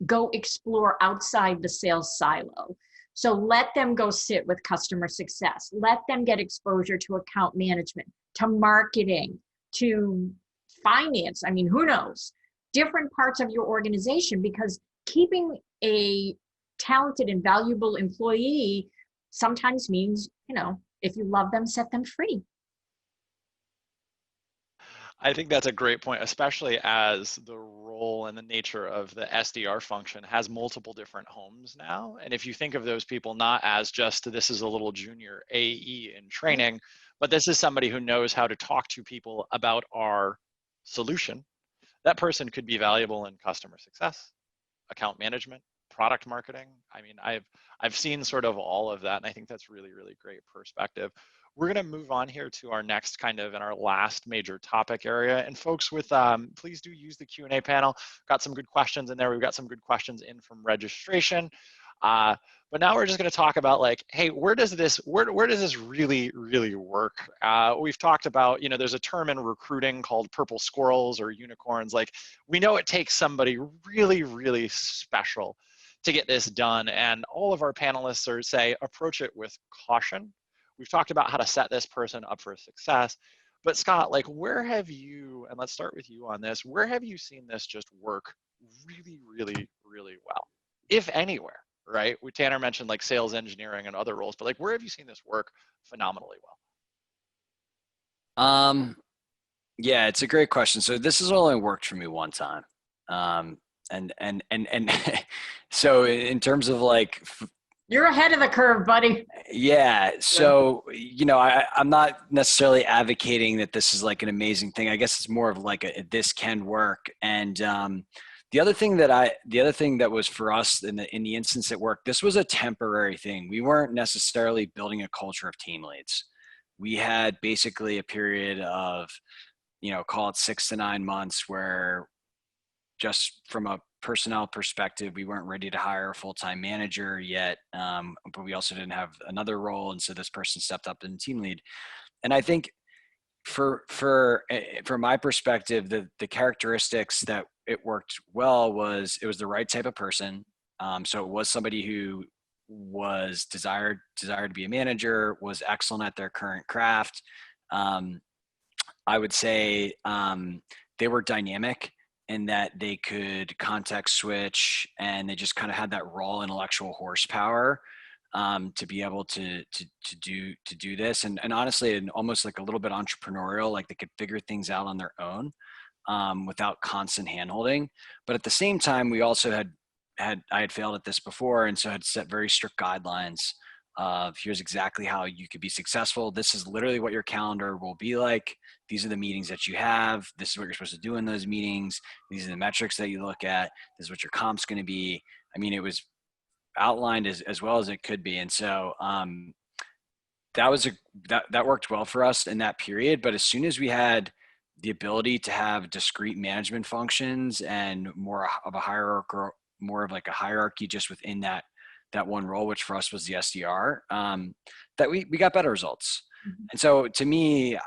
go explore outside the sales silo. So let them go sit with customer success. Let them get exposure to account management, to marketing, to finance. I mean, who knows? Different parts of your organization, because keeping a talented and valuable employee sometimes means, if you love them, set them free. I think that's a great point, especially as the role and the nature of the SDR function has multiple different homes now. And if you think of those people not as just, this is a little junior AE in training, but this is somebody who knows how to talk to people about our solution, that person could be valuable in customer success, account management, product marketing. I mean, I've seen sort of all of that, and I think that's really, really great perspective. We're going to move on here to our next kind of, and our last major topic area. And folks, please do use the Q&A panel. Got some good questions in there. We've got some good questions in from registration. But now we're just going to talk about, like, hey, where does this really, really work? We've talked about, there's a term in recruiting called purple squirrels or unicorns. Like, we know it takes somebody really, really special to get this done. And all of our panelists say, approach it with caution. We've talked about how to set this person up for success. But Scott, like, where have you, and let's start with you on this, where have you seen this just work really, really, really well, if anywhere? Right? Tanner mentioned like sales engineering and other roles, but like, where have you seen this work phenomenally well? Yeah, it's a great question. So this has only worked for me one time. And so in terms of like, you're ahead of the curve, buddy. Yeah. So, I'm not necessarily advocating that this is like an amazing thing. I guess it's more of like this can work. And, the other thing that was for us in the instance at work, this was a temporary thing. We weren't necessarily building a culture of team leads. We had basically a period of, call it 6 to 9 months where, just from a personnel perspective, we weren't ready to hire a full-time manager yet, but we also didn't have another role. And so this person stepped up in team lead. And I think from my perspective, the characteristics that it worked well was it was the right type of person. So it was somebody who was desired to be a manager, was excellent at their current craft. I would say they were dynamic in that they could context switch, and they just kind of had that raw intellectual horsepower to be able to do this, and honestly, and almost like a little bit entrepreneurial, like they could figure things out on their own without constant handholding. But at the same time, we also I had failed at this before, and so had set very strict guidelines of here's exactly how you could be successful. This is literally what your calendar will be like. These are the meetings that you have. This is what you're supposed to do in those meetings. These are the metrics that you look at. This is what your comp's going to be. I mean, it was outlined as well as it could be. And so that worked well for us in that period. But as soon as we had the ability to have discrete management functions and more of a hierarchy, more of like a hierarchy just within that one role, which for us was the SDR, that we got better results. Mm-hmm. And so to me,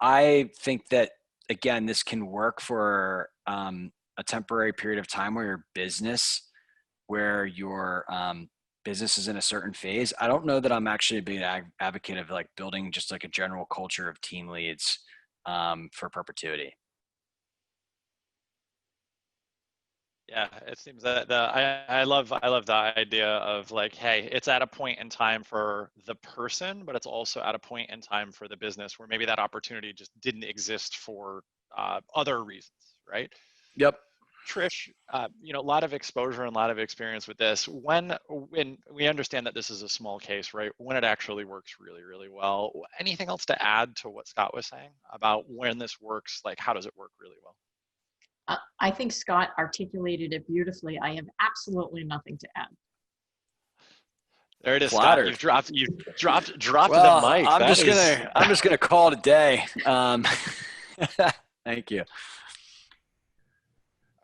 I think that, again, this can work for a temporary period of time where your business is in a certain phase. I don't know that I'm actually a big advocate of like building just like a general culture of team leads for perpetuity. Yeah, it seems that I love the idea of like, hey, it's at a point in time for the person, but it's also at a point in time for the business where maybe that opportunity just didn't exist for other reasons, right? Yep. Trish, a lot of exposure and a lot of experience with this. When we understand that this is a small case, right? When it actually works really, really well. Anything else to add to what Scott was saying about when this works? Like, how does it work really well? I think Scott articulated it beautifully. I have absolutely nothing to add. There it is, Flattered. Scott. You've dropped Well, the mic. I'm just gonna call it a day. Thank you.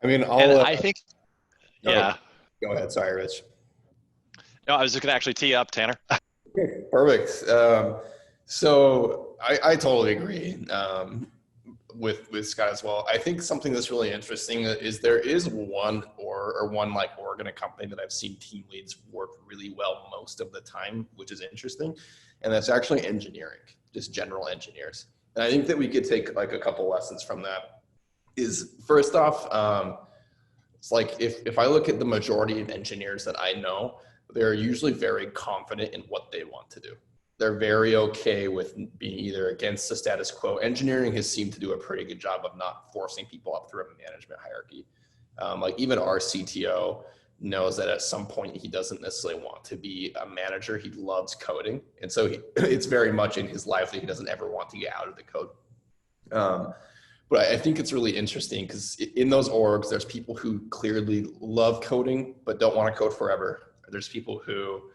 I mean, I think, yeah. Go ahead. Sorry, Rich. No, I was just gonna actually tee up, Tanner. Okay, perfect. So I totally agree with Scott as well. I think something that's really interesting is there is one like org in a company that I've seen team leads work really well most of the time, which is interesting. And that's actually engineering, just general engineers. And I think that we could take like a couple lessons from that. Is first off, it's like if I look at the majority of engineers that I know, they're usually very confident in what they want to do. They're very okay with being either against the status quo. Engineering has seemed to do a pretty good job of not forcing people up through a management hierarchy. Like even our CTO knows that at some point he doesn't necessarily want to be a manager. He loves coding. And so it's very much in his life that he doesn't ever want to get out of the code. But I think it's really interesting because in those orgs, there's people who clearly love coding, but don't want to code forever. There's people who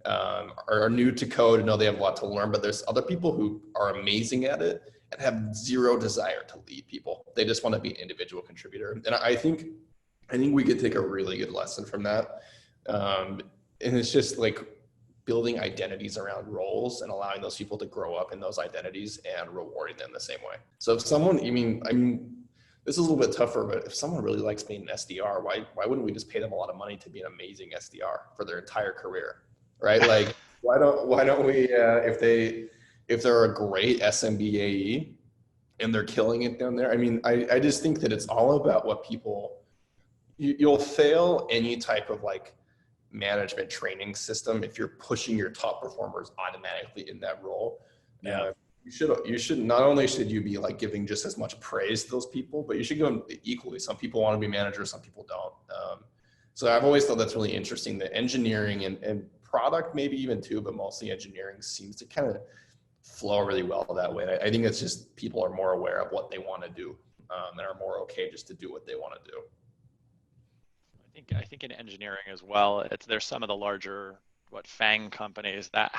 are new to code and know they have a lot to learn, but there's other people who are amazing at it and have zero desire to lead people. They just want to be an individual contributor. And I think we could take a really good lesson from that. And it's just like building identities around roles and allowing those people to grow up in those identities and rewarding them the same way. So if someone, I mean, this is a little bit tougher, but if someone really likes being an SDR, why wouldn't we just pay them a lot of money to be an amazing SDR for their entire career, right? Like, why don't we, if they're a great SMBAE and they're killing it down there, I mean, I just think that it's all about what people, you'll fail any type of like management training system if you're pushing your top performers automatically in that role. Yeah. You should not only should you be like giving just as much praise to those people, but you should give them equally. Some people want to be managers, some people don't. So I've always thought that's really interesting that engineering and product maybe even too, but mostly engineering seems to kind of flow really well that way. I think it's just people are more aware of what they want to do and are more okay just to do what they want to do. I think in engineering as well, there's some of the larger FANG companies that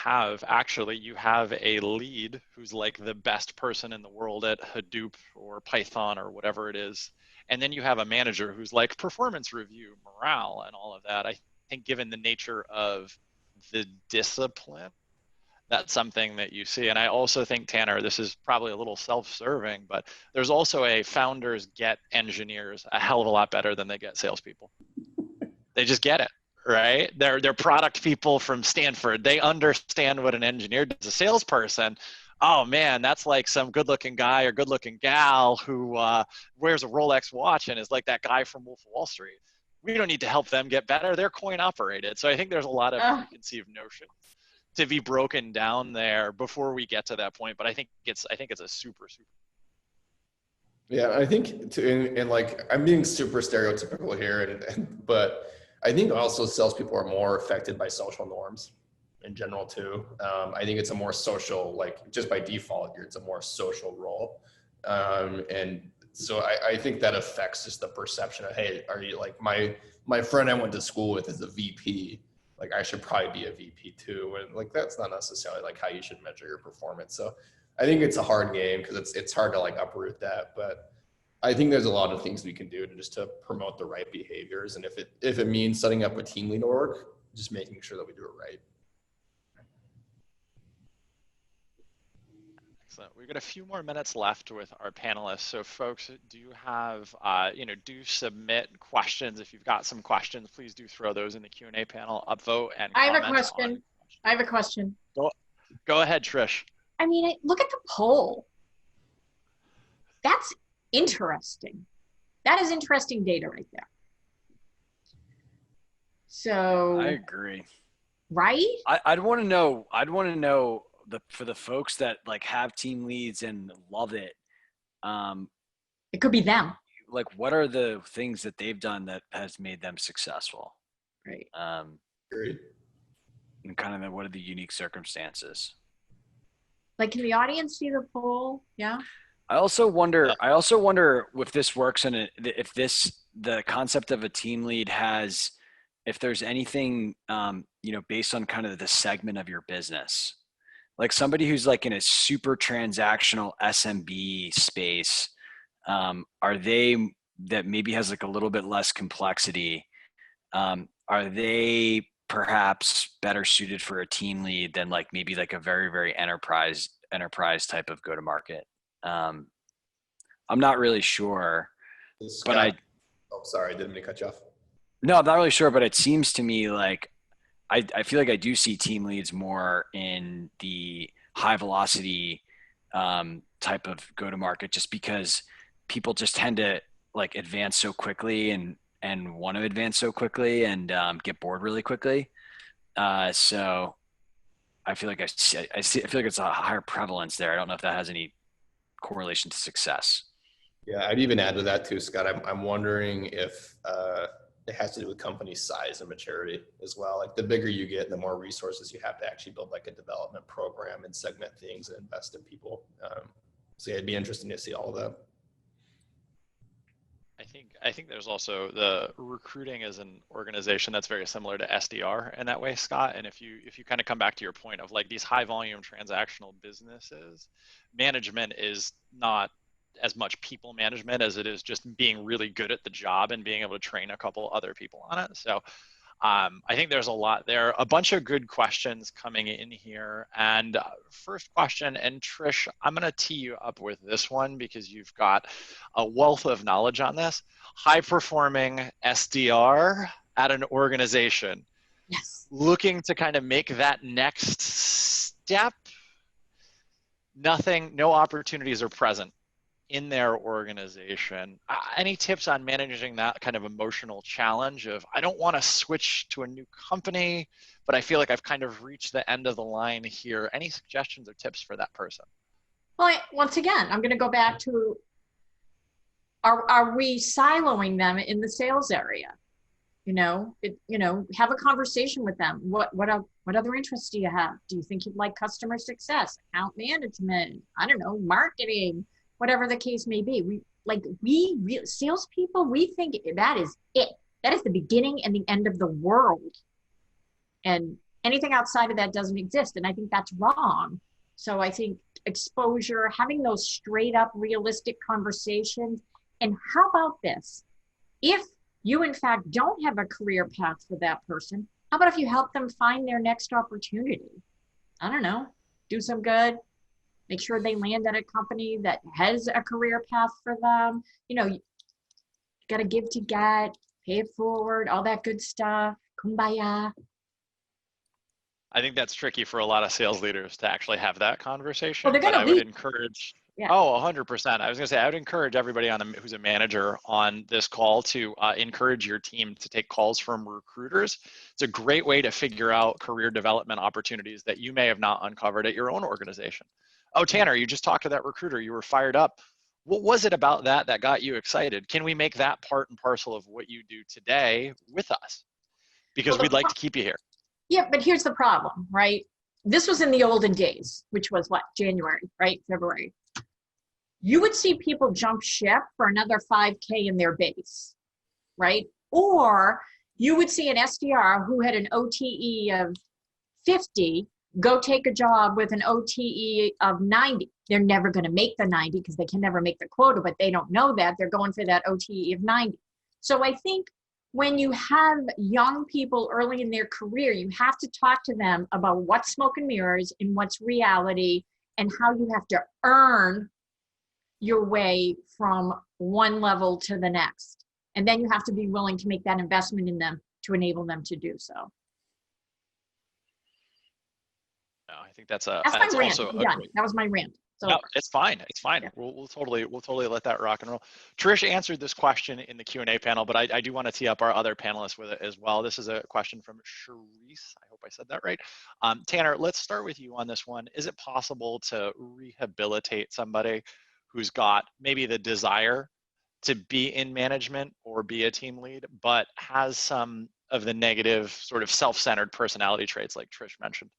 you have a lead who's like the best person in the world at Hadoop or Python or whatever it is. And then you have a manager who's like performance review, morale, and all of that. I think given the nature of the discipline, that's something that you see. And I also think, Tanner, this is probably a little self-serving, but there's also a founders get engineers a hell of a lot better than they get salespeople. They just get it, right? They're product people from Stanford. They understand what an engineer does. A salesperson, oh man, that's like some good-looking guy or good-looking gal who wears a Rolex watch and is like that guy from Wolf of Wall Street. We don't need to help them get better. They're coin operated. So I think there's a lot of preconceived notions to be broken down there before we get to that point. But I think it's a super. Yeah, I think and like I'm being super stereotypical here, but I think also salespeople are more affected by social norms. in general too. I think it's a more social, like just by default, it's a more social role. And so I think that affects just the perception of, hey, are you like my friend I went to school with is a VP, like I should probably be a VP too. And like, that's not necessarily like how you should measure your performance. So I think it's a hard game because it's hard to like uproot that, but I think there's a lot of things we can do to promote the right behaviors. And if it means setting up a team lead org, just making sure that we do it right. Excellent. We've got a few more minutes left with our panelists. So folks, do you have, do submit questions. If you've got some questions, please do throw those in the Q&A panel, upvote, and I have a comment question. I have a question. Go ahead, Trish. I mean, look at the poll. That's interesting. That is interesting data right there. So I agree. Right? I'd want to know for the folks that like have team leads and love it. It could be them. Like, what are the things that they've done that has made them successful? Right. Great. And kind of what are the unique circumstances? Like, can the audience see the poll? Yeah. I also wonder if this works and if the concept of a team lead has, if there's anything, based on kind of the segment of your business, like somebody who's like in a super transactional SMB space, are they that maybe has like a little bit less complexity? Are they perhaps better suited for a team lead than like maybe like a very, very enterprise type of go-to-market? I'm not really sure, Scott, sorry, I didn't mean to cut you off. No, I'm not really sure, but it seems to me like I feel like I do see team leads more in the high velocity type of go-to-market, just because people just tend to like advance so quickly and want to advance so quickly and get bored really quickly. So I feel like I feel like it's a higher prevalence there. I don't know if that has any correlation to success. Yeah, I'd even add to that too, Scott. I'm wondering if it has to do with company size and maturity as well. Like the bigger you get, the more resources you have to actually build like a development program and segment things and invest in people. So yeah, it'd be interesting to see all of that. I think there's also the recruiting as an organization that's very similar to SDR in that way, Scott. And if you kind of come back to your point of like these high volume transactional businesses, management is not as much people management as it is just being really good at the job and being able to train a couple other people on it. So I think there's a lot there. A bunch of good questions coming in here. And first question, and Trish, I'm going to tee you up with this one because you've got a wealth of knowledge on this. High performing SDR at an organization. Yes. Looking to kind of make that next step. No opportunities are present in their organization. Any tips on managing that kind of emotional challenge of, I don't want to switch to a new company, but I feel like I've kind of reached the end of the line here. Any suggestions or tips for that person? Well, once again, I'm going to go back to, are we siloing them in the sales area? Have a conversation with them. What other interests do you have? Do you think you'd like customer success, account management? I don't know, marketing, whatever the case may be. We salespeople, we think that is it. That is the beginning and the end of the world. And anything outside of that doesn't exist. And I think that's wrong. So I think exposure, having those straight up realistic conversations. And how about this? If you in fact don't have a career path for that person, how about if you help them find their next opportunity? I don't know, do some good. Make sure they land at a company that has a career path for them. You got to give to get, pay it forward, all that good stuff. Kumbaya. I think that's tricky for a lot of sales leaders to actually have that conversation. Well, they're but I gonna would encourage, Yeah. 100%. I was gonna say, I would encourage everybody who's a manager on this call to encourage your team to take calls from recruiters. It's a great way to figure out career development opportunities that you may have not uncovered at your own organization. Oh, Tanner, you just talked to that recruiter. You were fired up. What was it about that got you excited? Can we make that part and parcel of what you do today with us? Because we'd like to keep you here. Yeah, but here's the problem, right? This was in the olden days, which was what, January, right? February. You would see people jump ship for another 5K in their base, right? Or you would see an SDR who had an OTE of 50 go take a job with an OTE of 90. They're never going to make the 90 because they can never make the quota, but they don't know that. They're going for that OTE of 90. So I think when you have young people early in their career, you have to talk to them about what's smoke and mirrors and what's reality and how you have to earn your way from one level to the next. And then you have to be willing to make that investment in them to enable them to do so. No, I think that's my rant. also Yeah, that was my rant. So no, it's fine. It's fine. Yeah. We'll totally let that rock and roll. Trish answered this question in the Q&A panel, but I do want to tee up our other panelists with it as well. This is a question from Charisse. I hope I said that right. Tanner, let's start with you on this one. Is it possible to rehabilitate somebody who's got maybe the desire to be in management or be a team lead, but has some of the negative sort of self-centered personality traits like Trish mentioned?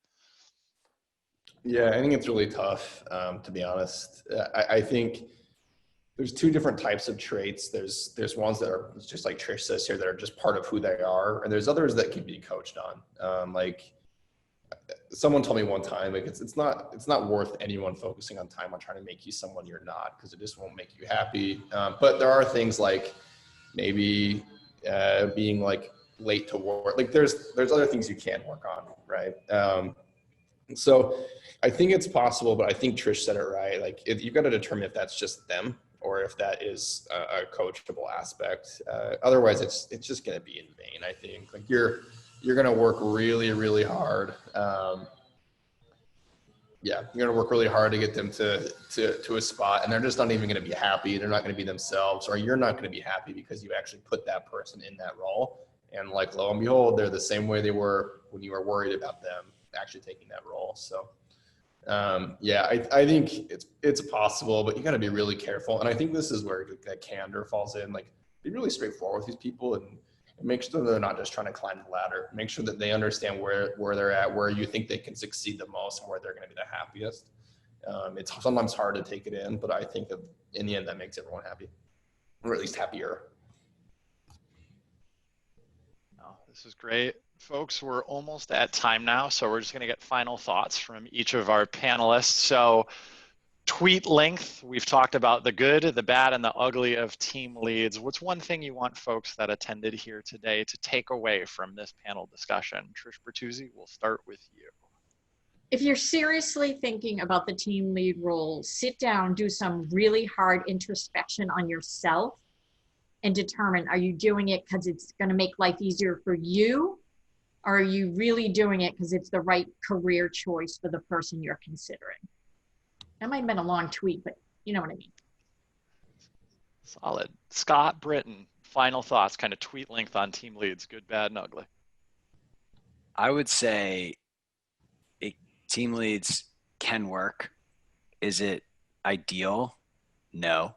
Yeah, I think it's really tough, to be honest. I think there's two different types of traits. There's ones that are just like Trish says here that are just part of who they are, and there's others that can be coached on. Like someone told me one time, like it's not worth anyone focusing on time on trying to make you someone you're not, because it just won't make you happy. But there are things like maybe being like late to work. Like there's other things you can work on, right? So I think it's possible, but I think Trish said it right. Like you've got to determine if that's just them or if that is a coachable aspect. Otherwise it's just going to be in vain. I think like you're going to work really, really hard. You're going to work really hard to get them to a spot, and they're just not even going to be happy. They're not going to be themselves, or you're not going to be happy because you actually put that person in that role. And like, lo and behold, they're the same way they were when you were worried about them actually taking that role. So I think it's possible, but you got to be really careful. And I think this is where that candor falls in. Like, be really straightforward with these people and make sure that they're not just trying to climb the ladder. Make sure that they understand where they're at, where you think they can succeed the most, and where they're going to be the happiest. It's sometimes hard to take it in, but I think that in the end that makes everyone happy, or at least happier. Oh, this is great. Folks, we're almost at time now, so we're just going to get final thoughts from each of our panelists. So tweet length, we've talked about the good, the bad, and the ugly of team leads. What's one thing you want folks that attended here today to take away from this panel discussion? Trish Bertuzzi, we'll start with you. If you're seriously thinking about the team lead role, sit down, do some really hard introspection on yourself and determine, are you doing it because it's going to make life easier for you? Or are you really doing it because it's the right career choice for the person you're considering? That might have been a long tweet, but you know what I mean. Solid. Scott Britton, final thoughts, kind of tweet length on team leads, good, bad, and ugly. I would say team leads can work. Is it ideal? No.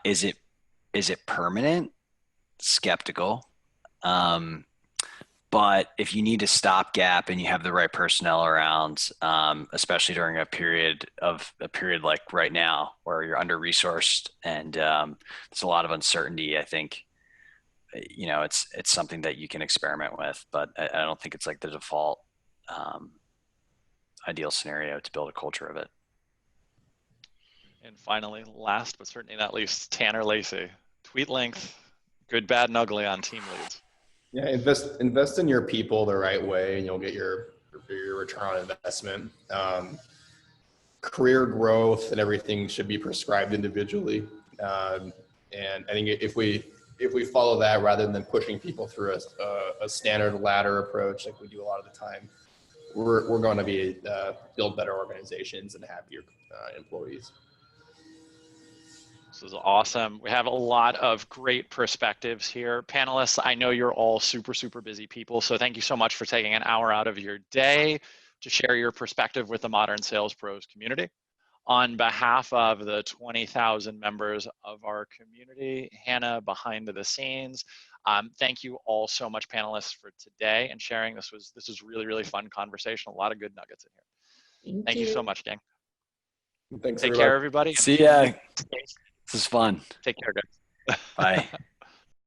Is it permanent? Skeptical. But if you need a stopgap and you have the right personnel around, especially during a period like right now where you're under resourced and there's a lot of uncertainty, I think, it's something that you can experiment with, but I don't think it's like the default ideal scenario to build a culture of it. And finally, last but certainly not least, Tanner Lacey, tweet length, good, bad, and ugly on team leads. Yeah, invest in your people the right way, and you'll get your return on investment. Career growth and everything should be prescribed individually, and I think if we follow that rather than pushing people through a standard ladder approach like we do a lot of the time, we're going to be build better organizations and happier employees. This is awesome. We have a lot of great perspectives here. Panelists, I know you're all super, super busy people, so thank you so much for taking an hour out of your day to share your perspective with the Modern Sales Pros community. on behalf of the 20,000 members of our community, Hannah behind the scenes, thank you all so much, panelists, for today and sharing. This was really, really fun conversation. A lot of good nuggets in here. Thank you so much, gang. Thanks, Take care, everybody. See ya. This is fun. Take care, guys. Bye.